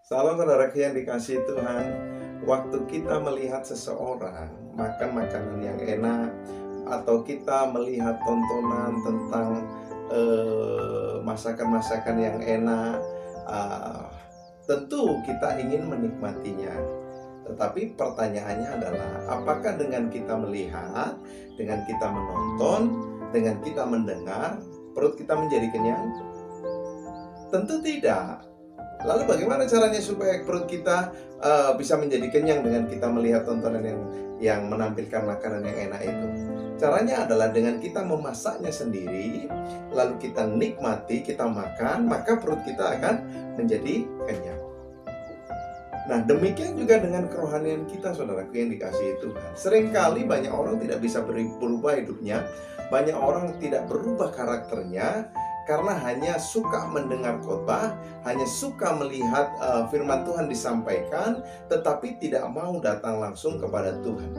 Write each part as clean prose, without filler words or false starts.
Salam saudaraku yang dikasihi Tuhan. Waktu kita melihat seseorang makan makanan yang enak, atau kita melihat tontonan tentang masakan-masakan yang enak, eh, tentu kita ingin menikmatinya. Tetapi pertanyaannya adalah, apakah dengan kita melihat, dengan kita menonton, dengan kita mendengar, perut kita menjadi kenyang? Tentu tidak. Lalu bagaimana caranya supaya perut kita bisa menjadi kenyang dengan kita melihat tontonan yang menampilkan makanan yang enak itu? Caranya adalah dengan kita memasaknya sendiri, lalu kita nikmati, kita makan, maka perut kita akan menjadi kenyang. Nah, demikian juga dengan kerohanian kita, saudaraku yang dikasihi Tuhan. Seringkali banyak orang tidak bisa berubah hidupnya, banyak orang tidak berubah karakternya, karena hanya suka mendengar khotbah, hanya suka melihat firman Tuhan disampaikan, tetapi tidak mau datang langsung kepada Tuhan.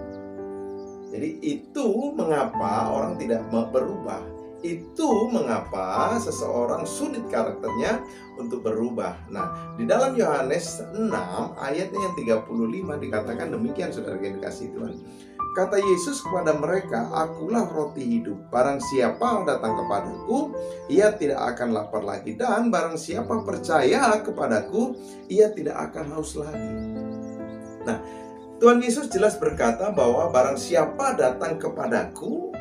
Jadi itu mengapa orang tidak berubah. Itu mengapa seseorang sulit karakternya untuk berubah. Nah, di dalam Yohanes 6 ayatnya yang 35 dikatakan demikian, saudara yang dikasihi Tuhan. Kata Yesus kepada mereka, "Akulah roti hidup. Barang siapa datang kepadaku, ia tidak akan lapar lagi. Dan barang siapa percaya kepadaku, ia tidak akan haus lagi." Nah, Tuhan Yesus jelas berkata bahwa barang siapa datang kepadaku,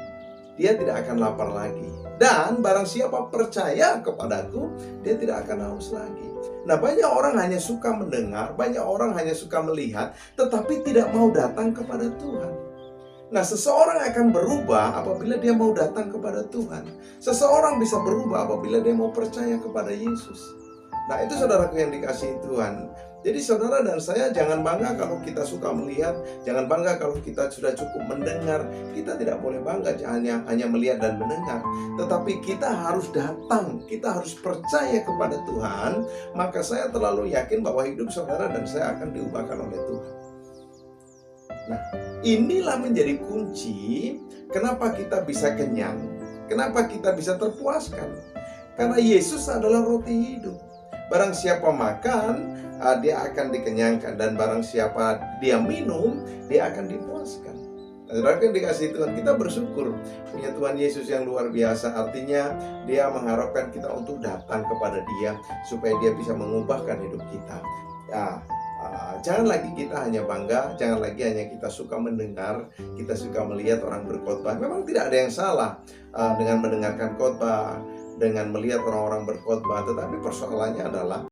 dia tidak akan lapar lagi. Dan barang siapa percaya kepadaku, dia tidak akan haus lagi. Nah, banyak orang hanya suka mendengar, banyak orang hanya suka melihat, tetapi tidak mau datang kepada Tuhan. Nah, seseorang akan berubah apabila dia mau datang kepada Tuhan. Seseorang bisa berubah apabila dia mau percaya kepada Yesus. Nah, itu saudaraku yang dikasihi Tuhan. Jadi saudara dan saya jangan bangga kalau kita suka melihat, jangan bangga kalau kita sudah cukup mendengar. Kita tidak boleh bangga hanya melihat dan mendengar, tetapi kita harus datang, kita harus percaya kepada Tuhan. Maka saya terlalu yakin bahwa hidup saudara dan saya akan diubahkan oleh Tuhan. Nah, inilah menjadi kunci kenapa kita bisa kenyang, kenapa kita bisa terpuaskan. Karena Yesus adalah roti hidup. Barang siapa makan, dia akan dikenyangkan. Dan barang siapa dia minum, dia akan dipuaskan. Saudara yang dikasihi Tuhan, kita bersyukur punya Tuhan Yesus yang luar biasa. Artinya dia mengharapkan kita untuk datang kepada dia, supaya dia bisa mengubahkan hidup kita. Ya, jangan lagi kita hanya bangga, jangan lagi hanya kita suka mendengar, kita suka melihat orang berkhotbah. Memang tidak ada yang salah dengan mendengarkan khotbah, dengan melihat orang-orang berkhotbah, tetapi persoalannya adalah